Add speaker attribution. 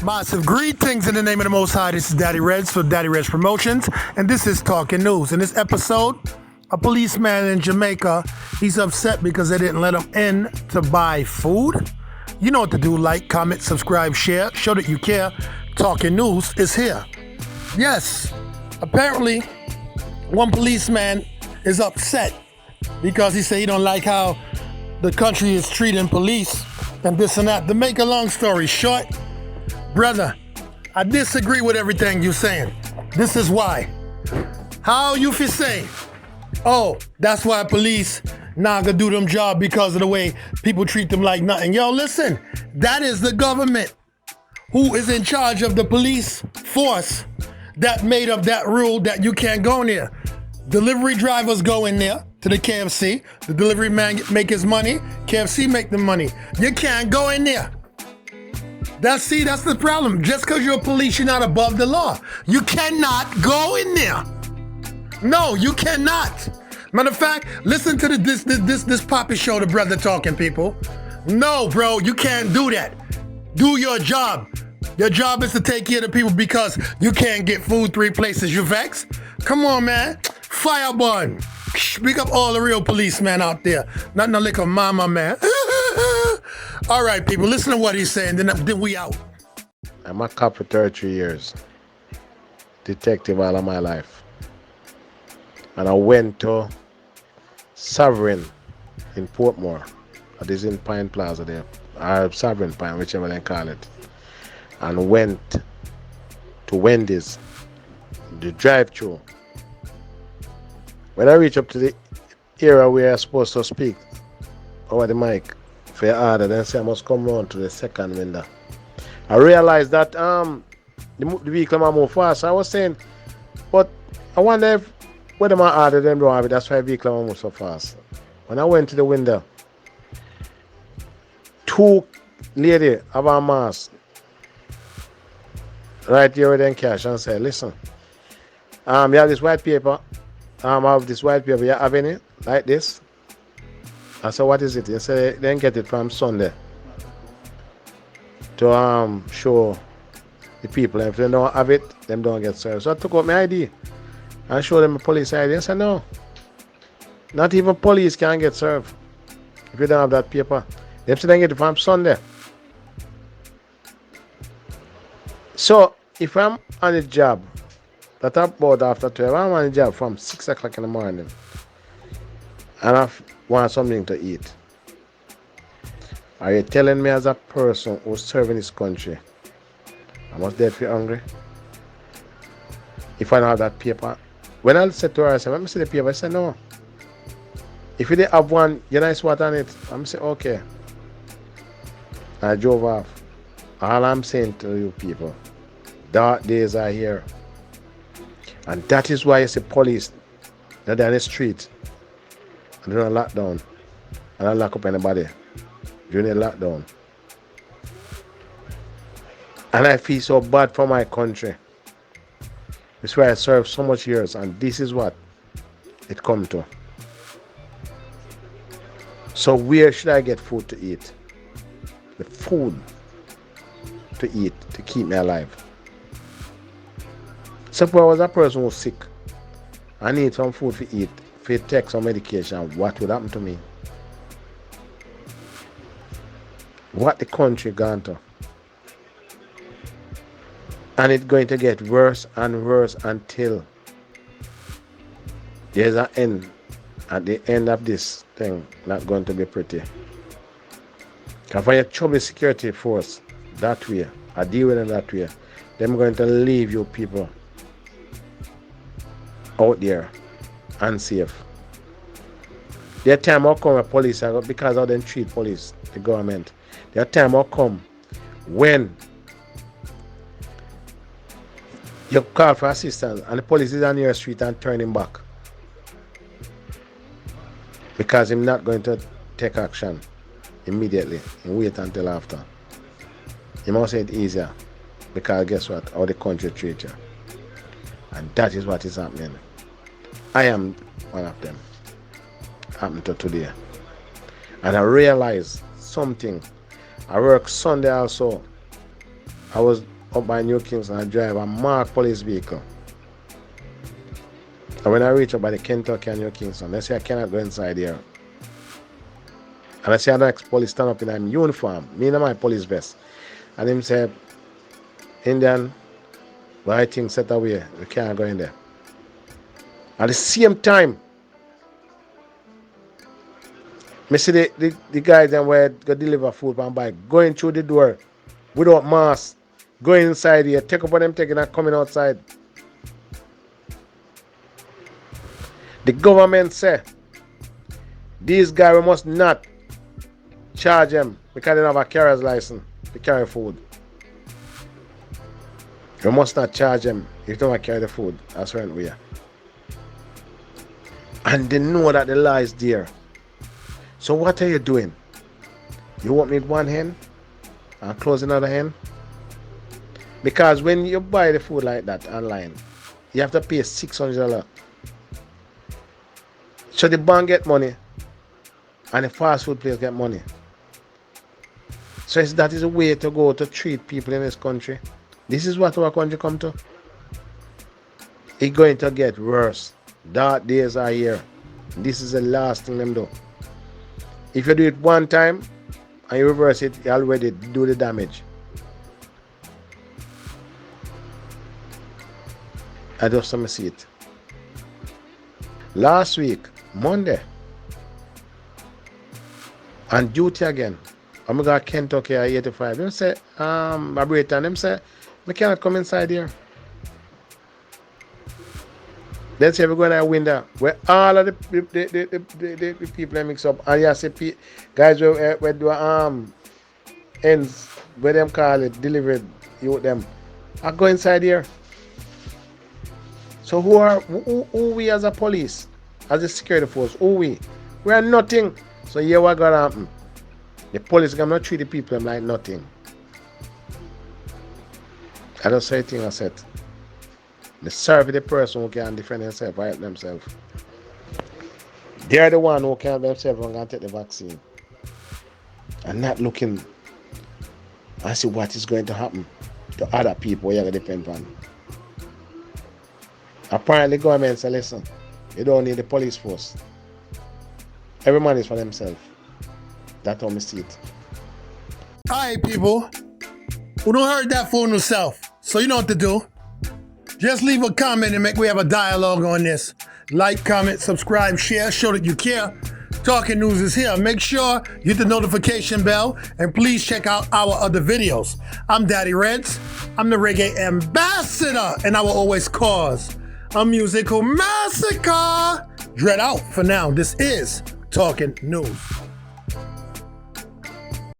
Speaker 1: Massive greetings in the name of the Most High. This is Daddy Reds for Daddy Reds Promotions, and this is Talking News. In this episode, a policeman in Jamaica, he's upset because they didn't let him in to buy food. You know what to do: like, comment, subscribe, share, show that you care. Talking News is here. Yes, apparently, one policeman is upset because he said he don't like how the country is treating police and this and that. To make a long story short, brother, I disagree with everything you're saying. This is why. How you feel say, oh, that's why police not gonna do them job because of the way people treat them like nothing. Yo, listen, that is the government who is in charge of the police force that made up that rule that you can't go in there. Delivery drivers go in there to the KFC. The delivery man make his money. KFC make the money. You can't go in there. That's the problem. Just because you're a police, you're not above the law. You cannot go in there. No, you cannot. Matter of fact, listen to this poppy show, the brother talking, people. No, bro, you can't do that. Do your job. Your job is to take care of the people because you can't get food 3 places. You vex? Come on, man. Firebun. Speak up all the real policemen out there. Not no lick of mama, man. All right, people, listen to what he's saying, then we out.
Speaker 2: I'm a cop for 33 years. Detective all of my life. And I went to Sovereign in Portmore. That is in Pine Plaza there. Or Sovereign Pine, whichever they call it. And went to Wendy's, the drive-thru. When I reach up to the area where I'm supposed to speak over the mic for your order, then say I must come round to the second window. I realized that the vehicle might move fast. I was saying, but I wonder if whether my order them don't have it, that's why the vehicle might move so fast. When I went to the window, 2 ladies have a mask right here with them cash and say, listen, you have this white paper. I have this white paper. You have any like this? I said, what is it? They said, then get it from Sunday to show the people. And if they don't have it, them don't get served. So I took out my ID and showed them a police ID. They said, no, not even police can get served if you don't have that paper. They said, then get it from Sunday. So if I'm on a job that I'm about after 12, I'm on a job from 6 o'clock in the morning and I want something to eat. Are you telling me as a person who's serving this country I must dead feel hungry? If I don't have that paper. When I said to her, I said, let me see the paper. I said, no. If you didn't have one, you nice what on it. I'm saying, okay. I drove off. All I'm saying to you people, dark days are here. And that is why you see police, they're down the street and they're on lockdown. And I lock up anybody during the lockdown. And I feel so bad for my country. This is why I served so much years, and this is what it come to. So where should I get food to eat? The food to eat to keep me alive. Suppose I was a person who's sick. I need some food to eat, to take some medication. What would happen to me? What the country gone to? And it's going to get worse and worse until there's an end. At the end of this thing, not going to be pretty. Because when you trouble security force that way, I deal with them that way, them going to leave you people out there unsafe. Their time will come with police, because of them treat police, the government. Their time will come when you call for assistance and the police is on your street and turn him back. Because he's not going to take action immediately and wait until after. You must say it easier, because guess what? How the country treats you. And that is what is happening. I am one of them. Happened to today. And I realized something. I work Sunday also. I was up by New Kingston and drive a marked police vehicle. And when I reach up by the Kentucky and New Kingston, they say I cannot go inside here. And I see an ex-police stand up in a uniform, me and my police vest. And him say, Indian, but I think set away, we can't go in there. At the same time, me see the guys that were go deliver food and bike going through the door without mask, going inside here, take up what them taking and coming outside. The government say these guys we must not charge them because they don't have a carrier's license to carry food. You must not charge them if you don't carry the food. That's right we are. And they know that the law is there. So what are you doing? You open one hand and close another hand? Because when you buy the food like that online, you have to pay $600. So the bank get money and the fast food place get money. So that is a way to go to treat people in this country. This is what our country come to. It's going to get worse. Dark days are here. This is the last thing them do. If you do it one time and you reverse it, you already do the damage. I just see it. Last week, Monday, on duty again, I'm going to Kentucky at 85. Them say, Braberton, them say, we cannot come inside here. Then say we're going to a window where all of the people mix up. And you see guys where do ends, where them call it, delivered, you with them. I go inside here. So who we as a police, as a security force, who we? We are nothing. So here what gonna happen? The police gonna treat the people like nothing. I don't say anything I said. They serve the person who can defend themselves, help themselves. They're the one who can help themselves and can take the vaccine. And not looking and see what is going to happen to other people you're going to depend on. Apparently government say, listen, you don't need the police force. Every man is for themselves. That's how I see it.
Speaker 1: Alright people, who don't heard that for yourself, so you know what to do. Just leave a comment and we have a dialogue on this. Like, comment, subscribe, share, show that you care. Talking News is here. Make sure you hit the notification bell and please check out our other videos. I'm Daddy Reds. I'm the reggae ambassador and I will always cause a musical massacre. Dread out for now. This is Talking News.